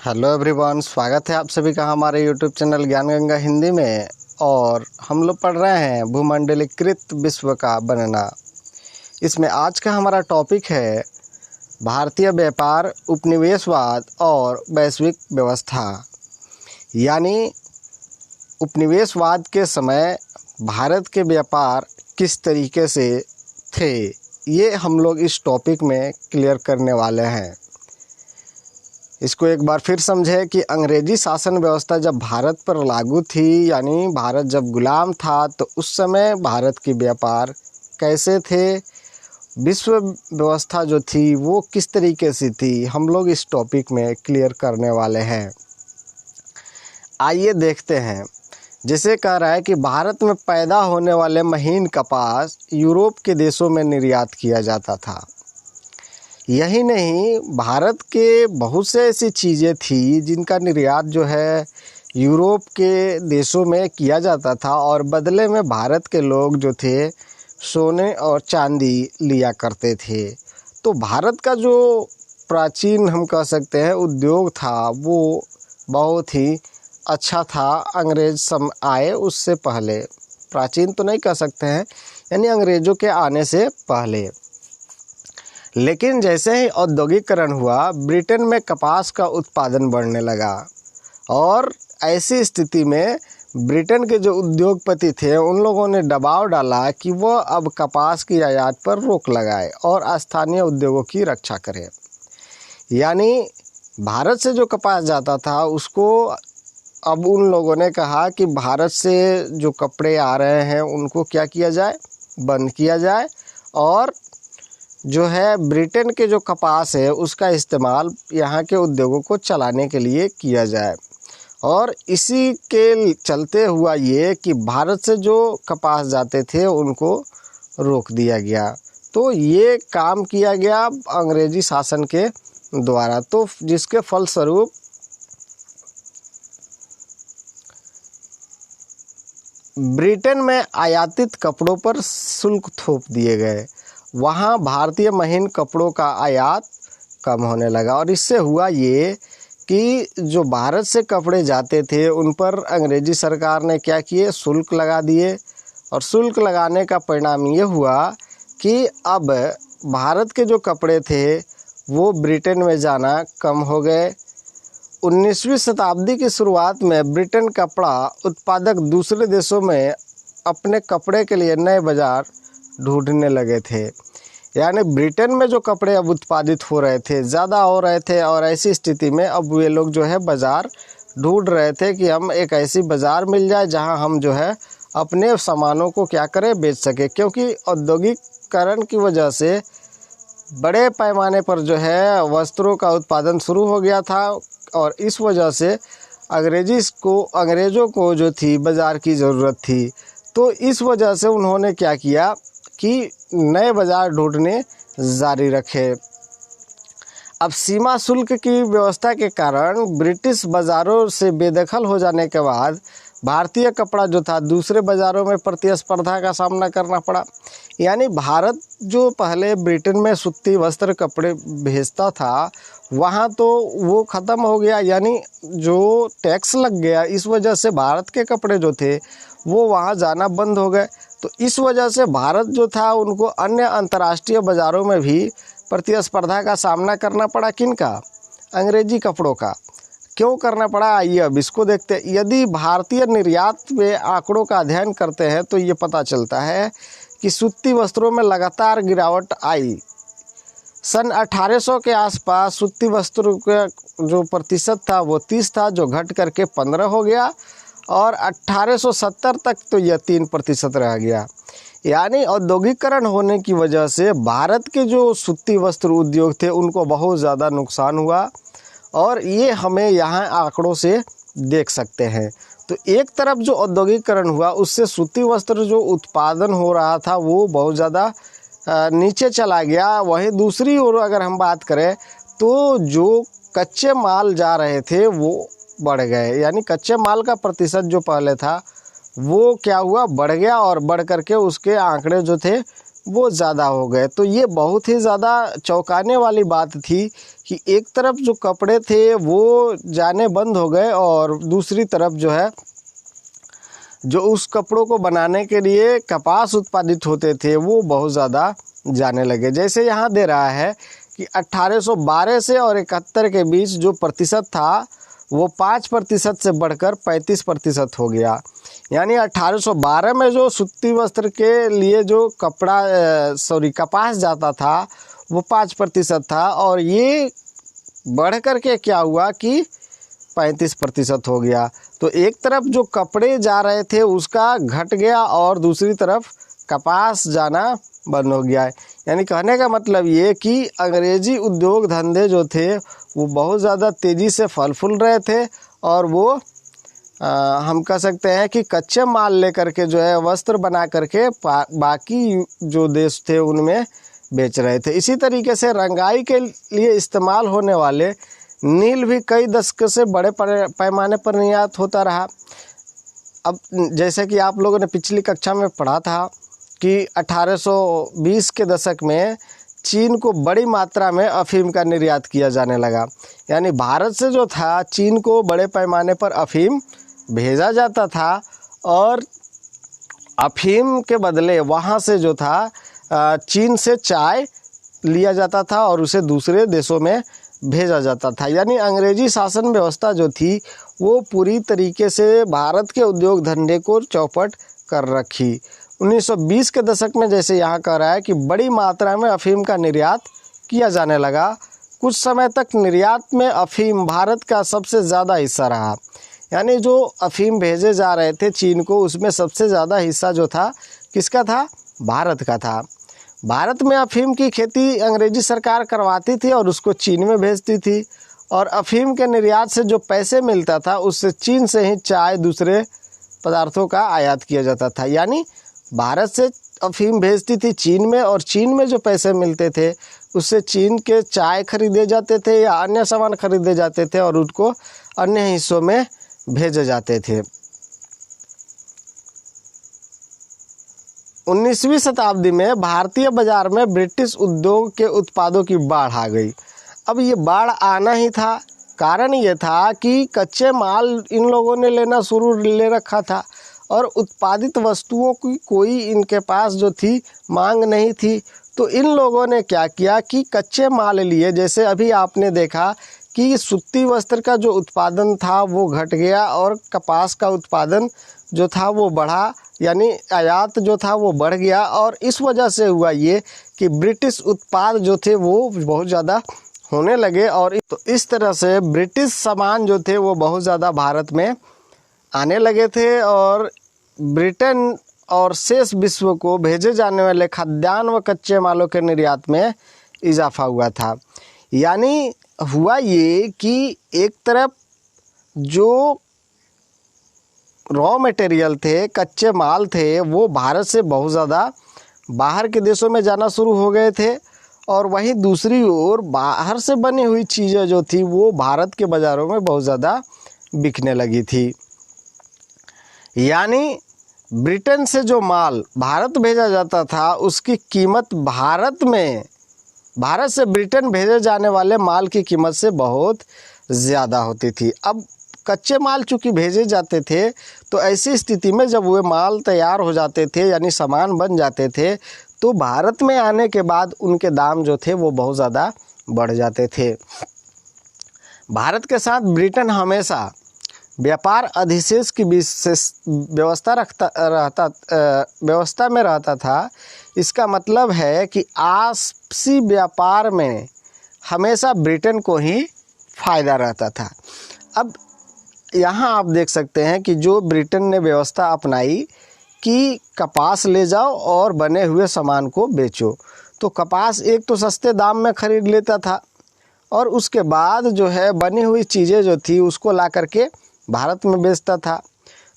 Hello everyone, स्वागत है आप सभी का हमारे यूट्यूब चैनल ज्ञान गंगा हिंदी में। और हम लोग पढ़ रहे हैं भूमंडलीकृत विश्व का बनना। इसमें आज का हमारा टॉपिक है भारतीय व्यापार, उपनिवेशवाद और वैश्विक व्यवस्था। यानी उपनिवेशवाद के समय भारत के व्यापार किस तरीके से थे, ये हम लोग इस टॉपिक में क्लियर करने वाले हैं। इसको एक बार फिर समझें कि अंग्रेजी शासन व्यवस्था जब भारत पर लागू थी, यानी भारत जब गुलाम था, तो उस समय भारत के व्यापार कैसे थे, विश्व व्यवस्था जो थी वो किस तरीके से थी, हम लोग इस टॉपिक में क्लियर करने वाले हैं। आइए देखते हैं। जैसे कह रहा है कि भारत में पैदा होने वाले महीन कपास यूरोप के देशों में निर्यात किया जाता था। यही नहीं, भारत के बहुत से ऐसी चीज़ें थी जिनका निर्यात जो है यूरोप के देशों में किया जाता था, और बदले में भारत के लोग जो थे सोने और चांदी लिया करते थे। तो भारत का जो प्राचीन हम कह सकते हैं उद्योग था, वो बहुत ही अच्छा था। अंग्रेज आए उससे पहले, प्राचीन तो नहीं कह सकते हैं, यानी अंग्रेज़ों के आने से पहले। लेकिन जैसे ही औद्योगिकरण हुआ, ब्रिटेन में कपास का उत्पादन बढ़ने लगा, और ऐसी स्थिति में ब्रिटेन के जो उद्योगपति थे उन लोगों ने दबाव डाला कि वह अब कपास की आयात पर रोक लगाए और स्थानीय उद्योगों की रक्षा करे। यानी भारत से जो कपास जाता था उसको अब उन लोगों ने कहा कि भारत से जो कपड़े आ रहे हैं उनको क्या किया जाए, बंद किया जाए, और जो है ब्रिटेन के जो कपास है उसका इस्तेमाल यहाँ के उद्योगों को चलाने के लिए किया जाए। और इसी के चलते हुआ ये कि भारत से जो कपास जाते थे उनको रोक दिया गया। तो ये काम किया गया अंग्रेजी शासन के द्वारा, तो जिसके फलस्वरूप ब्रिटेन में आयातित कपड़ों पर शुल्क थोप दिए गए। वहाँ भारतीय महीन कपड़ों का आयात कम होने लगा, और इससे हुआ ये कि जो भारत से कपड़े जाते थे उन पर अंग्रेजी सरकार ने क्या किए, शुल्क लगा दिए। और शुल्क लगाने का परिणाम ये हुआ कि अब भारत के जो कपड़े थे वो ब्रिटेन में जाना कम हो गए। 19वीं शताब्दी की शुरुआत में ब्रिटेन कपड़ा उत्पादक दूसरे देशों में अपने कपड़े के लिए नए बाज़ार ढूंढने लगे थे। यानी ब्रिटेन में जो कपड़े अब उत्पादित हो रहे थे, ज़्यादा हो रहे थे, और ऐसी स्थिति में अब वे लोग जो है बाज़ार ढूंढ रहे थे कि हम एक ऐसी बाज़ार मिल जाए जहां हम जो है अपने सामानों को क्या करें, बेच सके। क्योंकि औद्योगिकरण की वजह से बड़े पैमाने पर जो है वस्त्रों का उत्पादन शुरू हो गया था, और इस वजह से अंग्रेज़ों को जो थी बाज़ार की ज़रूरत थी। तो इस वजह से उन्होंने क्या किया कि नए बाज़ार ढूंढने जारी रखे। अब सीमा शुल्क की व्यवस्था के कारण ब्रिटिश बाज़ारों से बेदखल हो जाने के बाद भारतीय कपड़ा जो था दूसरे बाज़ारों में प्रतिस्पर्धा का सामना करना पड़ा। यानी भारत जो पहले ब्रिटेन में सूती वस्त्र कपड़े भेजता था, वहाँ तो वो ख़त्म हो गया, यानी जो टैक्स लग गया, इस वजह से भारत के कपड़े जो थे वो वहाँ जाना बंद हो गए। तो इस वजह से भारत जो था उनको अन्य अंतर्राष्ट्रीय बाज़ारों में भी प्रतिस्पर्धा का सामना करना पड़ा। किनका? अंग्रेजी कपड़ों का। क्यों करना पड़ा, आइए अब इसको देखते हैं। यदि भारतीय निर्यात में आंकड़ों का अध्ययन करते हैं तो ये पता चलता है कि सूती वस्त्रों में लगातार गिरावट आई। सन 1800 के आसपास सूती वस्त्रों का जो प्रतिशत था वो 30 था, जो घट करके 15 हो गया, और 1870 तक तो यह 3% रह गया। यानी औद्योगिकरण होने की वजह से भारत के जो सूती वस्त्र उद्योग थे उनको बहुत ज़्यादा नुकसान हुआ, और ये हमें यहाँ आंकड़ों से देख सकते हैं। तो एक तरफ जो औद्योगिकरण हुआ उससे सूती वस्त्र जो उत्पादन हो रहा था वो बहुत ज़्यादा नीचे चला गया। वहीं दूसरी ओर अगर हम बात करें तो जो कच्चे माल जा रहे थे वो बढ़ गए। यानी कच्चे माल का प्रतिशत जो पहले था वो क्या हुआ, बढ़ गया, और बढ़ करके उसके आंकड़े जो थे वो ज़्यादा हो गए। तो ये बहुत ही ज़्यादा चौंकाने वाली बात थी कि एक तरफ जो कपड़े थे वो जाने बंद हो गए और दूसरी तरफ जो है जो उस कपड़ों को बनाने के लिए कपास उत्पादित होते थे वो बहुत ज़्यादा जाने लगे। जैसे यहाँ दे रहा है कि 1812 से और 71 के बीच जो प्रतिशत था वो 5% से बढ़कर 35% हो गया। यानी 1812 में जो सूती वस्त्र के लिए जो कपास जाता था वो 5% था और ये बढ़ कर के क्या हुआ कि 35% हो गया। तो एक तरफ जो कपड़े जा रहे थे उसका घट गया और दूसरी तरफ कपास जाना बंद हो गया है। यानी कहने का मतलब ये कि अंग्रेजी उद्योग धंधे जो थे वो बहुत ज़्यादा तेज़ी से फल फूल रहे थे और वो हम कह सकते हैं कि कच्चे माल लेकर के जो है वस्त्र बना करके बाकी जो देश थे उनमें बेच रहे थे। इसी तरीके से रंगाई के लिए इस्तेमाल होने वाले नील भी कई दशकों से बड़े पैमाने पर निर्यात होता रहा। अब जैसे कि आप लोगों ने पिछली कक्षा में पढ़ा था कि 1820 के दशक में चीन को बड़ी मात्रा में अफीम का निर्यात किया जाने लगा। यानी भारत से जो था चीन को बड़े पैमाने पर अफीम भेजा जाता था और अफीम के बदले वहाँ से जो था चीन से चाय लिया जाता था और उसे दूसरे देशों में भेजा जाता था। यानी अंग्रेजी शासन व्यवस्था जो थी वो पूरी तरीके से भारत के उद्योग धंधे को चौपट कर रखी। 1920 के दशक में जैसे यहाँ कह रहा है कि बड़ी मात्रा में अफीम का निर्यात किया जाने लगा। कुछ समय तक निर्यात में अफीम भारत का सबसे ज़्यादा हिस्सा रहा। यानी जो अफीम भेजे जा रहे थे चीन को उसमें सबसे ज़्यादा हिस्सा जो था किसका था? भारत का था। भारत में अफीम की खेती अंग्रेजी सरकार करवाती थी और उसको चीन में भेजती थी और अफीम के निर्यात से जो पैसे मिलता था उससे चीन से ही चाय दूसरे पदार्थों का आयात किया जाता था। यानी भारत से अफीम भेजती थी चीन में और चीन में जो पैसे मिलते थे उससे चीन के चाय खरीदे जाते थे या अन्य सामान खरीदे जाते थे और उनको अन्य हिस्सों में भेजे जाते थे। 19वीं शताब्दी में भारतीय बाजार में ब्रिटिश उद्योग के उत्पादों की बाढ़ आ गई। अब ये बाढ़ आना ही था। कारण ये था कि कच्चे माल इन लोगों ने लेना शुरू ले रखा था और उत्पादित वस्तुओं की कोई इनके पास जो थी मांग नहीं थी। तो इन लोगों ने क्या किया कि कच्चे माल लिए। जैसे अभी आपने देखा कि सूती वस्त्र का जो उत्पादन था वो घट गया और कपास का उत्पादन जो था वो बढ़ा, यानी आयात जो था वो बढ़ गया और इस वजह से हुआ ये कि ब्रिटिश उत्पाद जो थे वो बहुत ज़्यादा होने लगे और तो इस तरह से ब्रिटिश सामान जो थे वो बहुत ज़्यादा भारत में आने लगे थे और ब्रिटेन और शेष विश्व को भेजे जाने वाले खाद्यान्न व कच्चे मालों के निर्यात में इजाफा हुआ था। यानी हुआ ये कि एक तरफ जो रॉ मटेरियल थे, कच्चे माल थे, वो भारत से बहुत ज़्यादा बाहर के देशों में जाना शुरू हो गए थे और वहीं दूसरी ओर बाहर से बनी हुई चीज़ें जो थी वो भारत के बाज़ारों में बहुत ज़्यादा बिकने लगी थी। यानी ब्रिटेन से जो माल भारत भेजा जाता था उसकी कीमत भारत से ब्रिटेन भेजे जाने वाले माल की कीमत से बहुत ज़्यादा होती थी। अब कच्चे माल चूँकि भेजे जाते थे तो ऐसी स्थिति में जब वे माल तैयार हो जाते थे यानी सामान बन जाते थे तो भारत में आने के बाद उनके दाम जो थे वो बहुत ज़्यादा बढ़ जाते थे। भारत के साथ ब्रिटेन हमेशा व्यापार अधिशेष की व्यवस्था में रहता था। इसका मतलब है कि आपसी व्यापार में हमेशा ब्रिटेन को ही फ़ायदा रहता था। अब यहाँ आप देख सकते हैं कि जो ब्रिटेन ने व्यवस्था अपनाई कि कपास ले जाओ और बने हुए सामान को बेचो, तो कपास एक तो सस्ते दाम में ख़रीद लेता था और उसके बाद जो है बनी हुई चीज़ें जो थी उसको ला करके भारत में बेचता था।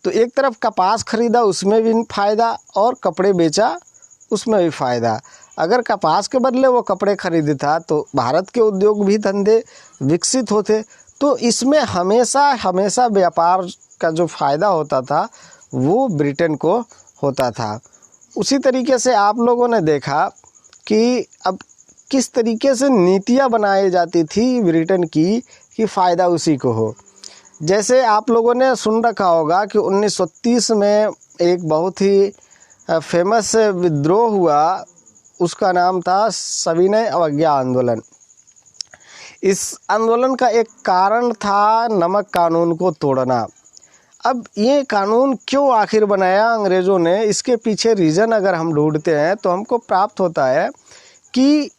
तो एक तरफ कपास ख़रीदा उसमें भी फ़ायदा और कपड़े बेचा उसमें भी फ़ायदा। अगर कपास के बदले वो कपड़े खरीदता तो भारत के उद्योग भी धंधे विकसित होते। तो इसमें हमेशा व्यापार का जो फ़ायदा होता था वो ब्रिटेन को होता था। उसी तरीके से आप लोगों ने देखा कि अब किस तरीके से नीतियाँ बनाई जाती थी ब्रिटेन की कि फ़ायदा उसी को हो। जैसे आप लोगों ने सुन रखा होगा कि 1930 में एक बहुत ही फेमस विद्रोह हुआ, उसका नाम था सविनय अवज्ञा आंदोलन। इस आंदोलन का एक कारण था नमक कानून को तोड़ना। अब ये कानून क्यों आखिर बनाया अंग्रेज़ों ने, इसके पीछे रीज़न अगर हम ढूंढते हैं तो हमको प्राप्त होता है कि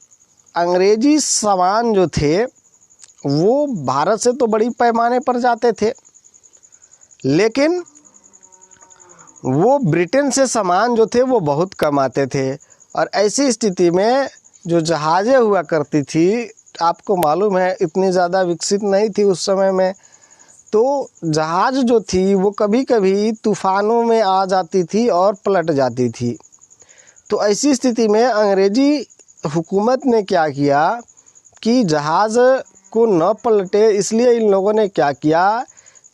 अंग्रेजी सामान जो थे वो भारत से तो बड़ी पैमाने पर जाते थे, लेकिन वो ब्रिटेन से सामान जो थे वो बहुत कम आते थे। और ऐसी स्थिति में जो जहाज़ें हुआ करती थी, आपको मालूम है इतनी ज़्यादा विकसित नहीं थी उस समय में, तो जहाज़ जो थी वो कभी कभी तूफ़ानों में आ जाती थी और पलट जाती थी। तो ऐसी स्थिति में अंग्रेजी हुकूमत ने क्या किया कि जहाज़ को न पलटे, इसलिए इन लोगों ने क्या किया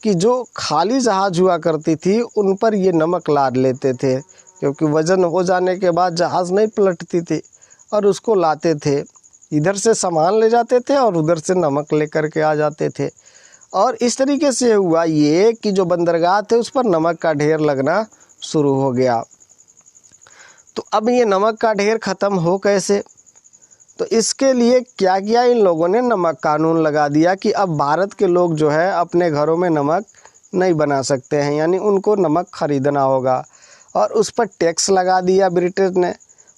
कि जो खाली जहाज़ हुआ करती थी उन पर ये नमक लाद लेते थे, क्योंकि वज़न हो जाने के बाद जहाज़ नहीं पलटती थी, और उसको लाते थे। इधर से सामान ले जाते थे और उधर से नमक लेकर के आ जाते थे। और इस तरीके से हुआ ये कि जो बंदरगाह थे उस पर नमक का ढेर लगना शुरू हो गया। तो अब ये नमक का ढेर ख़त्म हो कैसे? तो इसके लिए क्या किया इन लोगों ने, नमक कानून लगा दिया कि अब भारत के लोग जो है अपने घरों में नमक नहीं बना सकते हैं, यानी उनको नमक ख़रीदना होगा, और उस पर टैक्स लगा दिया ब्रिटेन ने।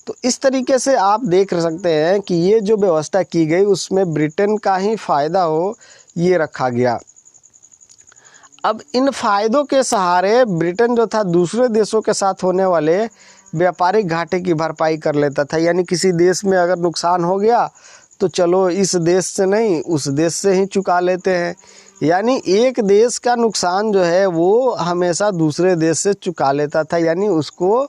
तो इस तरीके से आप देख सकते हैं कि ये जो व्यवस्था की गई उसमें ब्रिटेन का ही फ़ायदा हो ये रखा गया। अब इन फ़ायदों के सहारे ब्रिटेन जो था दूसरे देशों के साथ होने वाले व्यापारिक घाटे की भरपाई कर लेता था। यानी किसी देश में अगर नुकसान हो गया तो चलो इस देश से नहीं उस देश से ही चुका लेते हैं। यानी एक देश का नुकसान जो है वो हमेशा दूसरे देश से चुका लेता था, यानी उसको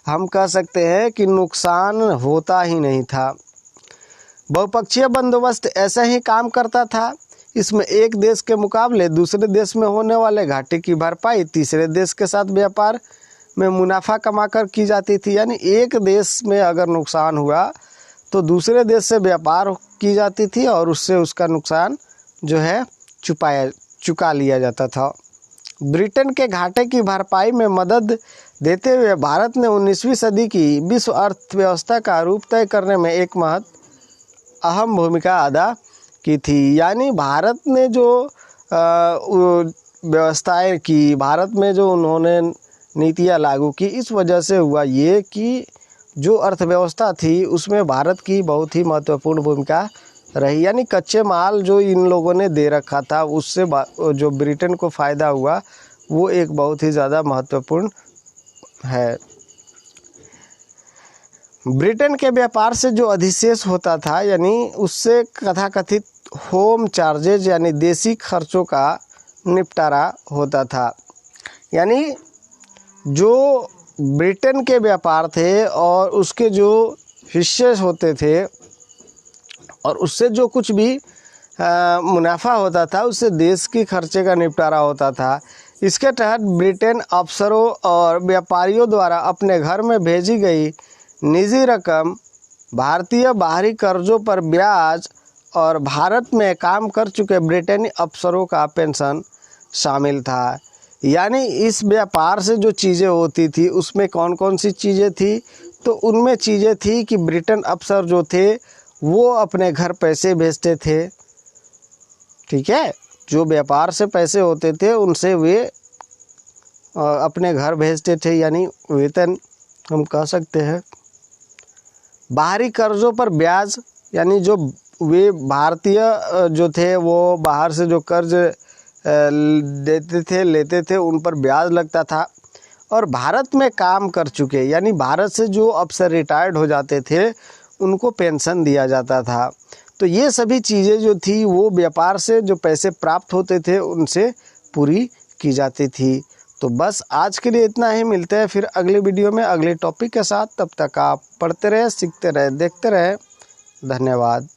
हम कह सकते हैं कि नुकसान होता ही नहीं था। बहुपक्षीय बंदोबस्त ऐसा ही काम करता था। इसमें एक देश के मुकाबले दूसरे देश में होने वाले घाटे की भरपाई तीसरे देश के साथ व्यापार में मुनाफा कमाकर की जाती थी। यानी एक देश में अगर नुकसान हुआ तो दूसरे देश से व्यापार की जाती थी और उससे उसका नुकसान जो है चुका लिया जाता था। ब्रिटेन के घाटे की भरपाई में मदद देते हुए भारत ने 19वीं सदी की विश्व अर्थव्यवस्था का रूप तय करने में एक अहम भूमिका अदा की थी। यानी भारत ने जो व्यवस्थाएं की, भारत में जो उन्होंने नीतियां लागू की, इस वजह से हुआ ये कि जो अर्थव्यवस्था थी उसमें भारत की बहुत ही महत्वपूर्ण भूमिका रही। यानी कच्चे माल जो इन लोगों ने दे रखा था उससे जो ब्रिटेन को फ़ायदा हुआ वो एक बहुत ही ज़्यादा महत्वपूर्ण है। ब्रिटेन के व्यापार से जो अधिशेष होता था, यानी उससे कथाकथित होम चार्जेज यानी देसी खर्चों का निपटारा होता था। यानी जो ब्रिटेन के व्यापार थे और उसके जो हिस्से होते थे और उससे जो कुछ भी मुनाफा होता था उससे देश की खर्चे का निपटारा होता था। इसके तहत ब्रिटेन अफसरों और व्यापारियों द्वारा अपने घर में भेजी गई निजी रकम, भारतीय बाहरी कर्जों पर ब्याज और भारत में काम कर चुके ब्रिटेनी अफसरों का पेंशन शामिल था। यानी इस व्यापार से जो चीज़ें होती थी उसमें कौन कौन सी चीज़ें थी, तो उनमें चीज़ें थी कि ब्रिटेन अफसर जो थे वो अपने घर पैसे भेजते थे। ठीक है, जो व्यापार से पैसे होते थे उनसे वे अपने घर भेजते थे, यानी वेतन हम कह सकते हैं। बाहरी कर्जों पर ब्याज, यानी जो वे भारतीय जो थे वो बाहर से जो कर्ज देते थे लेते थे उन पर ब्याज लगता था। और भारत में काम कर चुके, यानी भारत से जो अफसर रिटायर्ड हो जाते थे उनको पेंशन दिया जाता था। तो ये सभी चीज़ें जो थी वो व्यापार से जो पैसे प्राप्त होते थे उनसे पूरी की जाती थी। तो बस आज के लिए इतना ही। मिलते हैं फिर अगले वीडियो में अगले टॉपिक के साथ। तब तक आप पढ़ते रहे, सीखते रहे, देखते रहे। धन्यवाद।